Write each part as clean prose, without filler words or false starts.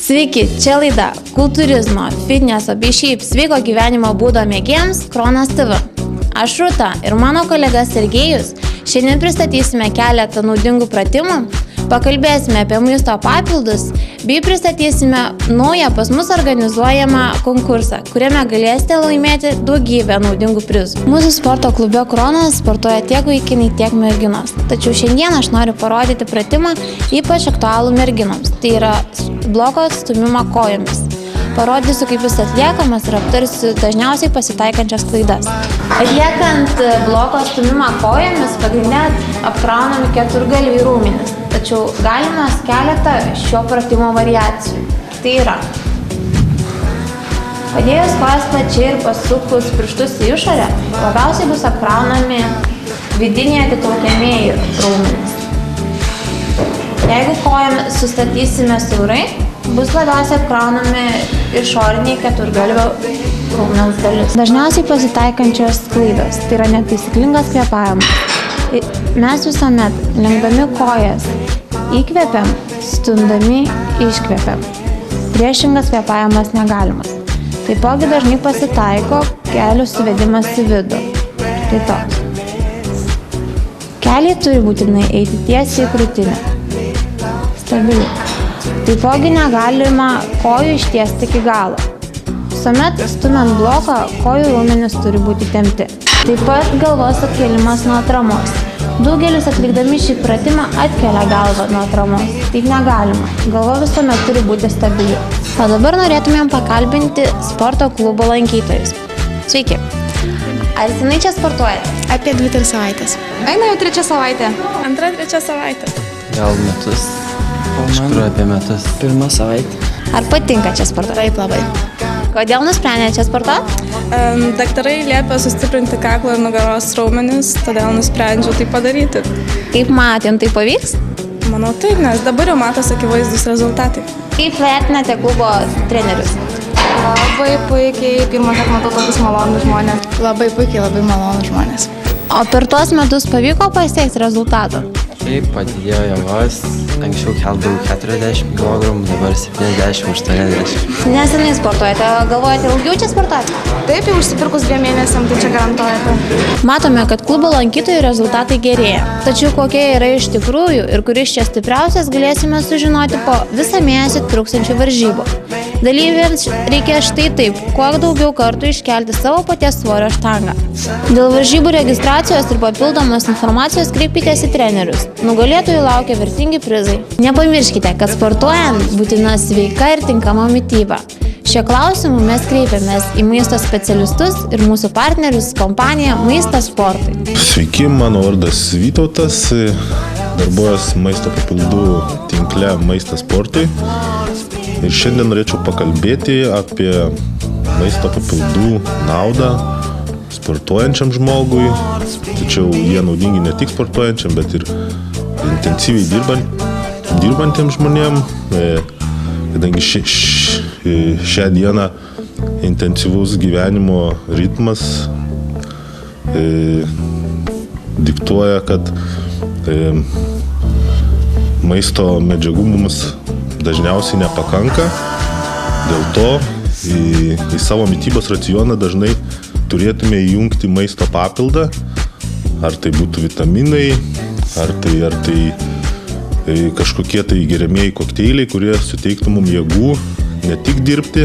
Sveiki, čia laida kultūrizmo, fitneso bei šiaip sveiko gyvenimo būdo mėgėjams Kronos TV. Aš Rūta ir mano kolega Sergejus šiandien pristatysime keletą naudingų pratimų, pakalbėsime apie maisto papildus bei pristatysime naują pas mus organizuojamą konkursą, kuriame galėsite laimėti daugybę naudingų prizų. Mūsų sporto klube Kronos sportuoja tiek vaikinai, tiek merginos. Tačiau šiandien aš noriu parodyti pratimą ypač aktualų merginoms. Tai yra bloko atstūmimą kojomis. Parodysiu, kaip jis atliekamas ir aptarsiu dažniausiai pasitaikančias klaidas. Atliekant bloko atstūmimą kojomis pagrindinė apkraunami keturgalviai raumenys, tačiau galimas keletą šio pratimo variacijų. Tai yra padėjus kojas plačiai ir pasukus pirštus į išorę, labiausiai bus apkraunami vidiniai atitraukiamieji raumenys. Jeigu koją sustatysime siaurai, bus labiausiai apkraunami išoriniai keturgalvio raumens dalis. Dažniausiai pasitaikančios klaidos, tai yra netaisyklingas kvėpavimas. Mes visuomet lenkdami kojas įkvepiam, stumdami iškvepiam. Priešingas kvėpavimas negalimas. Taipogi dažnai pasitaiko kelių suvedimas į vidų. Tai toks. Keliai turi būtinai eiti tiesiai į krūtinę. Stabiliai. Taipogi negalima kojų ištiesti iki galo. Visuomet stumiant bloką, kojų raumenys turi būti tempti. Taip pat galvos atkėlimas nuo atramos. Daugelis atlikdami šį pratimą atkelia galvą nuo atramos. Taip negalima. Galva visuomet turi būti stabili. O dabar norėtumėm pakalbinti sporto klubo lankytojus. Sveiki. Ar senai čia sportuojate? Apie 2-3 savaitės. Eina jau 3 savaitė. 2-3 savaitė. Gal metus. Kažkur apie metus. 1 savaitė. Ar patinka čia sportuoti? Taip, labai. Kodėl nusprendėte čia sportuoti? Daktarai liepia sustiprinti kaklo ir nugaros raumenis, todėl nusprendžiau tai padaryti. Kaip matėte, jums tai pavyks? Manau taip, nes dabar jau matosi akivaizdus rezultatai. Kaip vertinate klubo trenerius? Labai puikiai, pirmą kartą matau tokius malonus žmonės. Labai puikiai, labai malonus žmonės. O per tuos metus pavyko pasiekti rezultatų? Šiaip padidėjo jėgos, anksčiau keldavau 40 kg, dabar 70-80. Nesenai sportuojate, galvojate ilgiau čia sportuoti? Taip, jau užsipirkus 2 mėnesiam, tai čia garantuojate. Matome, kad klubo lankytojų rezultatai gerėja. Tačiau kokie yra iš tikrųjų ir kuris čia stipriausias galėsime sužinoti po visą mėnesį truksiančių varžybų. Dalyviams reikia štai taip, kuo daugiau kartų iškelti savo paties svorio štangą. Dėl varžybų registracijos ir papildomos informacijos kreipkitės į trenerius. Nugalėtojų laukia vertingi prizai. Nepamirškite, kad sportuojant būtina sveika ir tinkama mityba. Šio klausimu mes kreipiamės į maisto specialistus ir mūsų partnerius kompaniją Maistas sportui. Sveiki, mano vardas Vytautas, darbuojas maisto papildų tinkle Maistas sportui. Ir šiandien norėčiau pakalbėti apie maisto papildų naudą sportuojančiam žmogui. Tačiau jie naudingi ne tik sportuojančiam, bet ir intensyviai dirbantiems žmonėm. Kadangi šią dieną intensyvus gyvenimo ritmas diktuoja, kad maisto medžiagų mums dažniausiai nepakanka. Dėl to į savo mitybos racioną dažnai turėtume įjungti maisto papildą. Ar tai būtų vitaminai, ar tai kažkokie tai geriamieji kokteiliai, kurie suteiktų mums jėgų ne tik dirbti,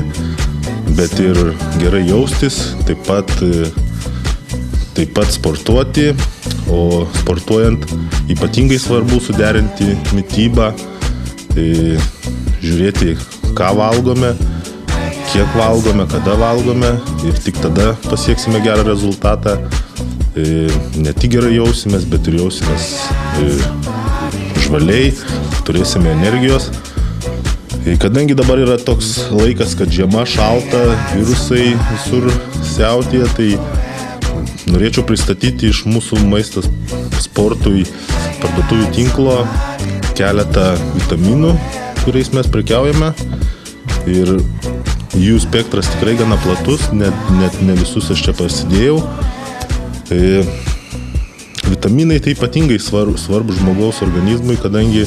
bet ir gerai jaustis, taip pat sportuoti. O sportuojant ypatingai svarbu suderinti mitybą, žiūrėti, ką valgome, kiek valgome, kada valgome ir tik tada pasieksime gerą rezultatą. Ne tik gerai jausimės, bet ir jausimės žvaliai, turėsime energijos. Kadangi dabar yra toks laikas, kad žiema šalta, virusai visur siautėja, tai norėčiau pristatyti iš mūsų Maistas sportui parduotuvių tinklo keletą vitaminų, kuriais mes prekiaujame. Ir jų spektras tikrai gana platus, net ne visus aš čia pasidėjau. Vitaminai tai ypatingai svarbu žmogaus organizmui, kadangi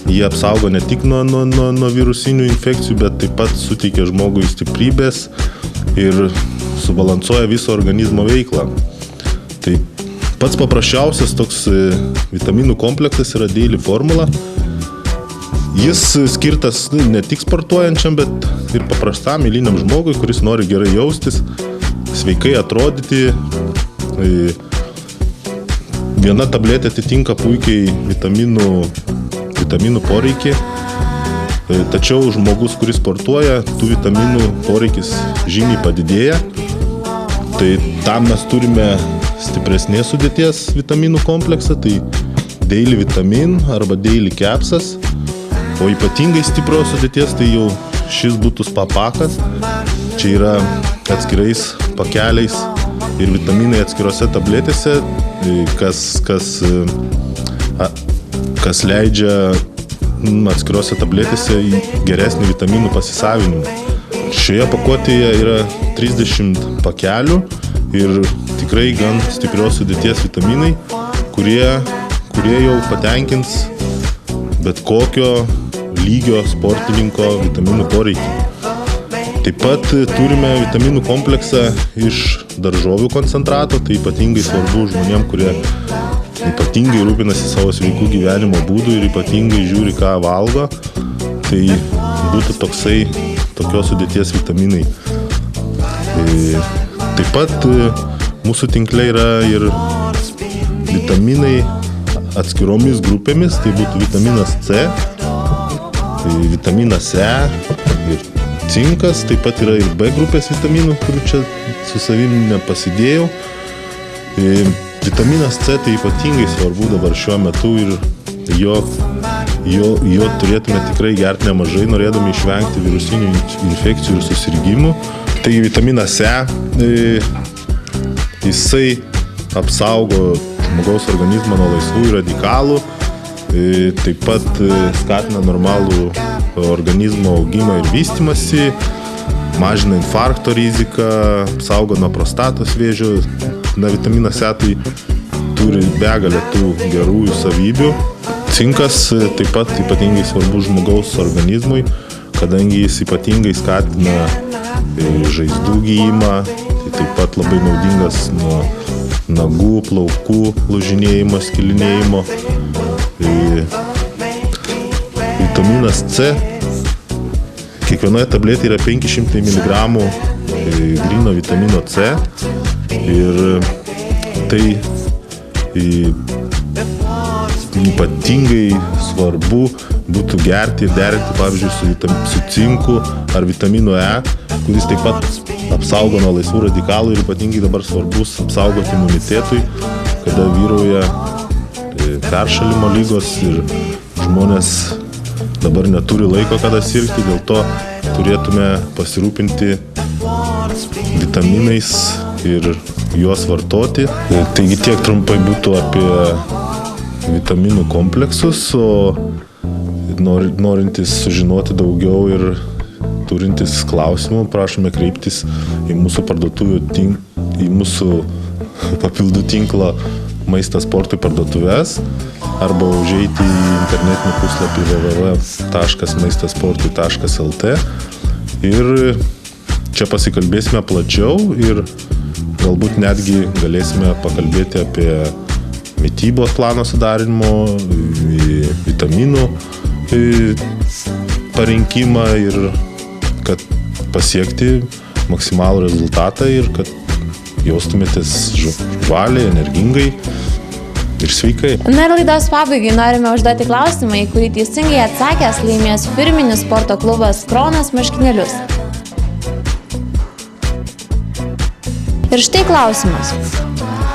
Jie apsaugo ne tik nuo virusinių infekcijų, bet taip pat suteikia žmogui stiprybės ir subalansuoja viso organizmo veiklą. Tai pats paprasčiausias toks vitaminų kompleksas yra Daily Formula. Jis skirtas ne tik sportuojančiam, bet ir paprastam eiliniam žmogui, kuris nori gerai jaustis, sveikai atrodyti. Viena tabletė atitinka puikiai vitaminų poreikį, tačiau žmogus, kuris sportuoja, tų vitaminų poreikis žymiai padidėja. Tai tam mes turime stipresnės sudėties vitaminų kompleksą, tai Daily Vitamin arba Daily Capsas, o ypatingai stiprios sudėties tai jau šis būtų Spapakas. Čia yra atskirais pakeliais ir vitaminai atskirose tabletėse, kas leidžia atskirose tabletėse į geresnį vitaminų pasisavinimą. Šioje pakuotėje yra 30 pakelių ir tikrai gan stiprios sudėties vitaminai, kurie jau patenkins bet kokio lygio sportininko vitaminų poreikį. Taip pat turime vitaminų kompleksą iš daržovių koncentrato, tai ypatingai svarbu žmonėm, kurie ypatingai rūpinasi savo sveikų gyvenimo būdų ir ypatingai žiūri, ką valgo. Tai būtų tokios sudėties vitaminai. Taip pat mūsų tinkle yra ir vitaminai atskiromis grupėmis, tai būtų vitaminas C, vitaminas E ir cinkas, taip pat yra ir B grupės vitaminų, kurių čia su savimi nepasidėjau. Vitaminas C tai ypatingai svarbu dabar šiuo metu ir jo turėtume tikrai gerti nemažai, norėdami išvengti virusinių infekcijų ir susirgimų. Taigi vitaminas E, jisai apsaugo žmogaus organizmą nuo laisvųjų radikalų, taip pat skatina normalų organizmo augimą ir vystymąsi, mažina infarkto riziką, apsaugo nuo prostatos vėžio. Vitaminas E tai turi begalę tų gerųjų savybių. Cinkas taip pat ypatingai svarbus žmogaus organizmui, kadangi jis ypatingai skatina žaizdų gijimą, tai taip pat labai naudingas nuo nagų, plaukų lūžinėjimo, skilinėjimo. Vitaminas C, kiekvienoje tabletėje yra 500 mg gryno vitamino C ir tai ypatingai svarbu būtų gerti ir derinti, pavyzdžiui, su cinku ar vitaminu E, kuris taip pat apsaugo nuo laisvų radikalų ir ypatingai dabar svarbus apsaugoti imunitetui, kada vyrauja peršalimo lygos ir žmonės dabar neturi laiko kada sirgti, dėl to turėtume pasirūpinti vitaminais ir juos vartoti. Taigi tiek trumpai būtų apie vitaminų kompleksus, o norintys sužinoti daugiau ir turintis klausimų, prašome kreiptis į mūsų į mūsų papildų tinklo Maistas sportui parduotuves arba užeiti į internetinį puslapį www.maistasportui.lt ir čia pasikalbėsime plačiau ir galbūt netgi galėsime pakalbėti apie mitybos plano sudarinimo, vitaminų parinkimą ir kad pasiekti maksimalų rezultatą ir kad jaustumėtės žvaliai, energingai ir sveikai. Na ir laidos pabaigai norime užduoti klausimą, į kurį teisingai atsakęs laimės firminis sporto klubas Kronas marškinėlius. Ir štai klausimas.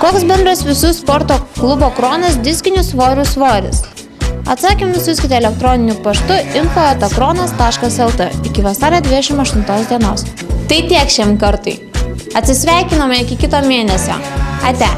Koks bendras visų sporto klubo Kronas diskinių svorių svoris? Atsakymus siųskite elektroniniu paštu info@kronas.lt iki vasario 28 dienos. Tai tiek šiam kartui. Atsisveikinome iki kito mėnesio. Ate.